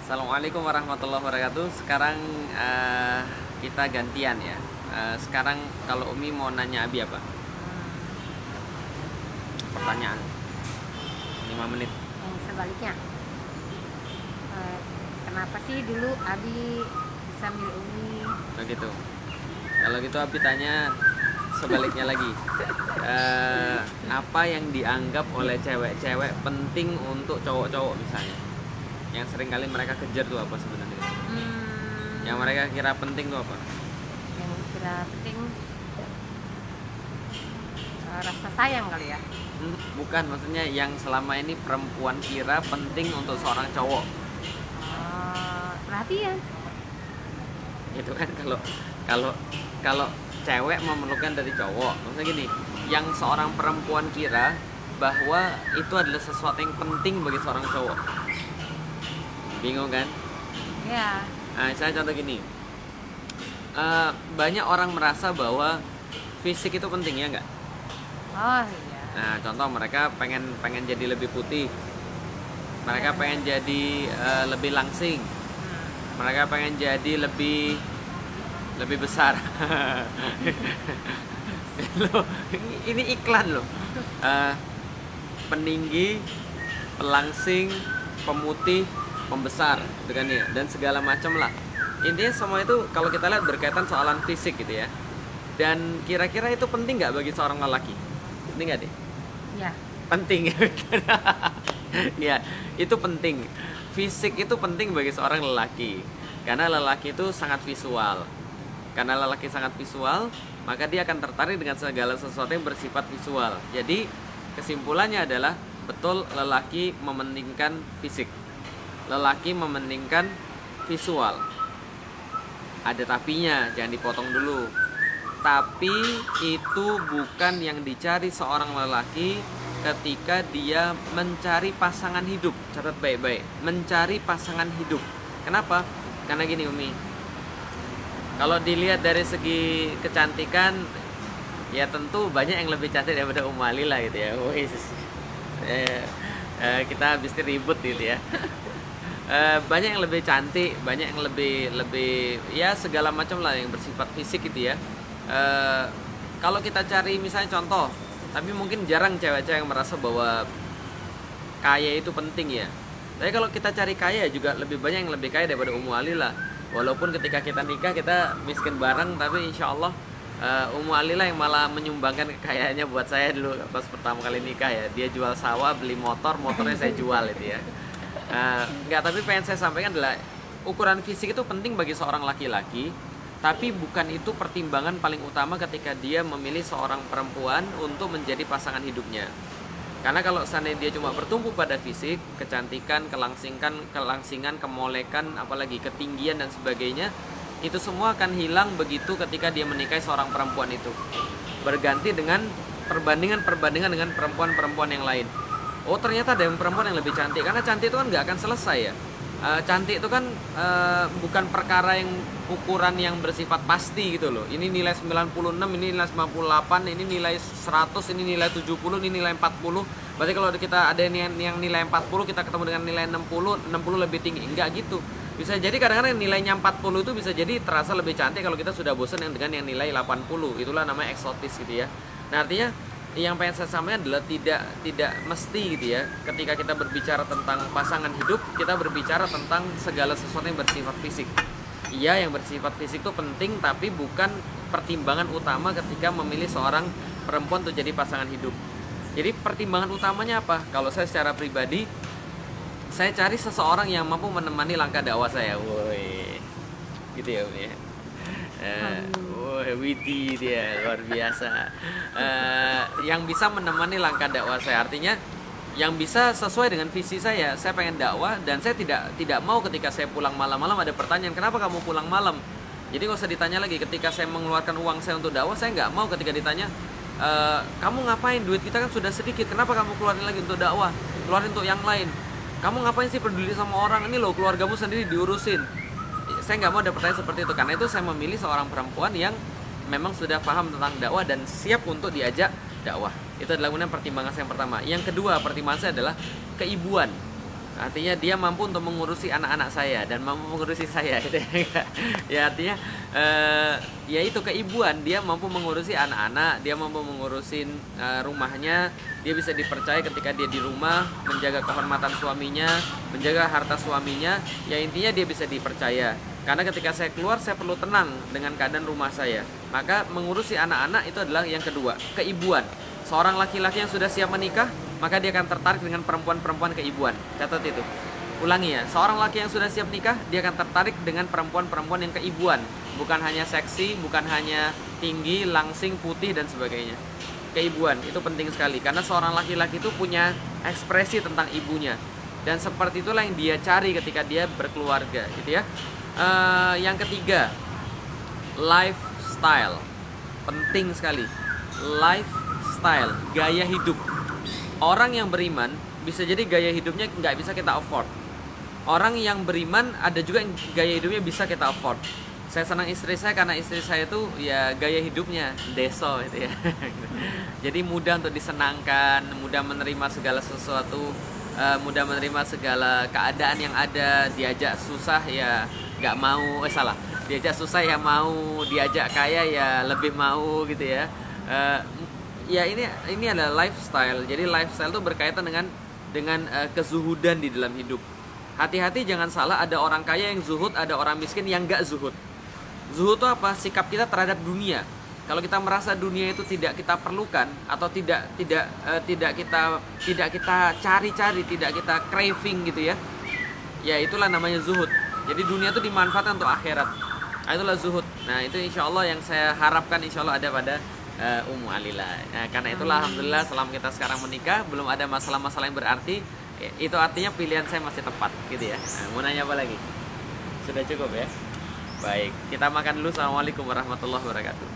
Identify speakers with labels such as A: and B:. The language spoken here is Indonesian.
A: Assalamualaikum warahmatullahi wabarakatuh. Sekarang kita gantian ya. Sekarang kalau Umi mau nanya Abi apa? Pertanyaan 5 menit.
B: Yang sebaliknya, kenapa sih dulu Abi bisa milih Umi?
A: Begitu. Kalau gitu Abi tanya sebaliknya lagi. Apa yang dianggap oleh cewek-cewek penting untuk cowok-cowok misalnya? Yang sering kali mereka kejar tuh apa sebenarnya? Yang mereka kira penting tuh apa?
B: Yang kira penting rasa sayang kali ya.
A: Bukan, maksudnya yang selama ini perempuan kira penting untuk seorang cowok.
B: Perhatian.
A: Gitu kan, kalau kalau kalau cewek memerlukan dari cowok, maksudnya gini, yang seorang perempuan kira bahwa itu adalah sesuatu yang penting bagi seorang cowok. Bingung kan?
B: Ya.
A: Nah, saya contoh gini, banyak orang merasa bahwa fisik itu penting, ya nggak?
B: Oh iya.
A: Nah, contoh mereka pengen pengen jadi lebih putih, mereka
B: Ya,
A: pengen jadi lebih langsing, mereka pengen jadi lebih besar. Loh, ini iklan loh. Peninggi, pelangsing, pemutih, pembesar, gitu kan ya, dan segala macam lah. Intinya semua itu kalau kita lihat berkaitan soalan fisik gitu ya. Dan kira-kira itu penting nggak bagi seorang lelaki? Penting nggak deh?
B: Ya.
A: Penting. Ya, itu penting. Fisik itu penting bagi seorang lelaki. Karena lelaki itu sangat visual. Karena lelaki sangat visual, maka dia akan tertarik dengan segala sesuatu yang bersifat visual. Jadi, kesimpulannya adalah betul lelaki mementingkan fisik. Lelaki mementingkan visual. Ada tapinya, jangan dipotong dulu. Tapi itu bukan yang dicari seorang lelaki ketika dia mencari pasangan hidup. Catat baik-baik, mencari pasangan hidup. Kenapa? Karena gini Umi, kalau dilihat dari segi kecantikan, ya tentu banyak yang lebih cantik daripada Umali lah gitu ya. Wih, kita habis ribut gitu ya. Banyak yang lebih cantik, banyak yang lebih ya segala macam lah yang bersifat fisik gitu ya. Kalau kita cari misalnya contoh, tapi mungkin jarang cewek-cewek yang merasa bahwa kaya itu penting ya. Tapi kalau kita cari kaya juga lebih banyak yang lebih kaya daripada Ummu Ali lah. Walaupun ketika kita nikah kita miskin bareng, tapi insya Allah Ummu Ali lah yang malah menyumbangkan kekayaannya buat saya dulu pas pertama kali nikah ya. Dia jual sawah, beli motor, motornya saya jual itu ya. Enggak, tapi pengen saya sampaikan adalah ukuran fisik itu penting bagi seorang laki-laki, tapi bukan itu pertimbangan paling utama ketika dia memilih seorang perempuan untuk menjadi pasangan hidupnya. Karena kalau seandainya dia cuma bertumpu pada fisik, kecantikan, kelangsingan, kemolekan, apalagi ketinggian dan sebagainya, itu semua akan hilang begitu ketika dia menikahi seorang perempuan itu. Berganti dengan perbandingan dengan perempuan-perempuan yang lain. Oh, ternyata ada yang perempuan yang lebih cantik. Karena cantik itu kan nggak akan selesai ya. Cantik itu kan bukan perkara yang ukuran yang bersifat pasti gitu loh. Ini nilai 96, ini nilai 98, ini nilai 100, ini nilai 70, ini nilai 40. Berarti kalau kita ada yang nilai 40, kita ketemu dengan nilai 60, 60 lebih tinggi. Enggak gitu. Bisa jadi kadang-kadang nilainya 40 itu bisa jadi terasa lebih cantik kalau kita sudah bosan dengan yang nilai 80. Itulah namanya eksotis gitu ya. Nah, artinya yang pengen saya sampaikan adalah tidak mesti gitu ya, ketika kita berbicara tentang pasangan hidup kita berbicara tentang segala sesuatu yang bersifat fisik. Iya, yang bersifat fisik itu penting, tapi bukan pertimbangan utama ketika memilih seorang perempuan untuk jadi pasangan hidup. Jadi pertimbangan utamanya apa? Kalau saya secara pribadi, saya cari seseorang yang mampu menemani langkah dakwah saya. Woi, gitu ya Umi ya. Widi dia luar biasa. Yang bisa menemani langkah dakwah saya, artinya yang bisa sesuai dengan visi saya. Saya pengen dakwah dan saya tidak mau ketika saya pulang malam-malam ada pertanyaan, kenapa kamu pulang malam? Jadi nggak usah ditanya lagi. Ketika saya mengeluarkan uang saya untuk dakwah, saya nggak mau ketika ditanya, kamu ngapain, duit kita kan sudah sedikit, kenapa kamu keluarin lagi untuk dakwah, keluarin untuk yang lain. Kamu ngapain sih peduli sama orang, ini loh keluargamu sendiri diurusin. Saya nggak mau ada pertanyaan seperti itu. Karena itu saya memilih seorang perempuan yang memang sudah paham tentang dakwah dan siap untuk diajak dakwah. Itu adalah kemudian pertimbangan saya yang pertama. Yang kedua pertimbangan saya adalah keibuan. Artinya dia mampu untuk mengurusi anak-anak saya dan mampu mengurusi saya gitu ya. Ya artinya ya itu keibuan, dia mampu mengurusi anak-anak, dia mampu mengurusin rumahnya, dia bisa dipercaya ketika dia di rumah, menjaga kehormatan suaminya, menjaga harta suaminya, ya intinya dia bisa dipercaya. Karena ketika saya keluar saya perlu tenang dengan keadaan rumah saya. Maka mengurusi anak-anak itu adalah yang kedua, keibuan. Seorang laki-laki yang sudah siap menikah, maka dia akan tertarik dengan perempuan-perempuan keibuan. Catat itu. Ulangi ya, seorang laki yang sudah siap nikah, dia akan tertarik dengan perempuan-perempuan yang keibuan. Bukan hanya seksi, bukan hanya tinggi, langsing, putih, dan sebagainya. Keibuan, itu penting sekali. Karena seorang laki-laki itu punya ekspresi tentang ibunya. Dan seperti itulah yang dia cari ketika dia berkeluarga, gitu ya. Yang ketiga, lifestyle. Penting sekali. Lifestyle, gaya hidup. Orang yang beriman bisa jadi gaya hidupnya nggak bisa kita afford. Orang yang beriman ada juga yang gaya hidupnya bisa kita afford. Saya senang istri saya karena istri saya itu ya gaya hidupnya deso gitu ya. Jadi mudah untuk disenangkan, mudah menerima segala sesuatu, mudah menerima segala keadaan yang ada. Diajak susah ya nggak mau, salah. Diajak susah ya mau, diajak kaya ya lebih mau gitu ya. Ya ini adalah lifestyle. Jadi lifestyle itu berkaitan dengan kezuhudan di dalam hidup. Hati-hati jangan salah, ada orang kaya yang zuhud, ada orang miskin yang nggak zuhud. Zuhud itu apa? Sikap kita terhadap dunia. Kalau kita merasa dunia itu tidak kita perlukan atau tidak kita cari-cari, tidak kita craving gitu ya. Ya itulah namanya zuhud. Jadi dunia itu dimanfaatkan untuk akhirat. Nah, itulah zuhud. Nah itu insya Allah yang saya harapkan insya Allah ada pada Ummu Alila. Nah, karena itulah alhamdulillah selama kita sekarang menikah belum ada masalah-masalah yang berarti. Itu artinya pilihan saya masih tepat gitu ya. Nah, mau nanya apa lagi? Sudah cukup ya? Baik, kita makan dulu. Assalamualaikum warahmatullahi wabarakatuh.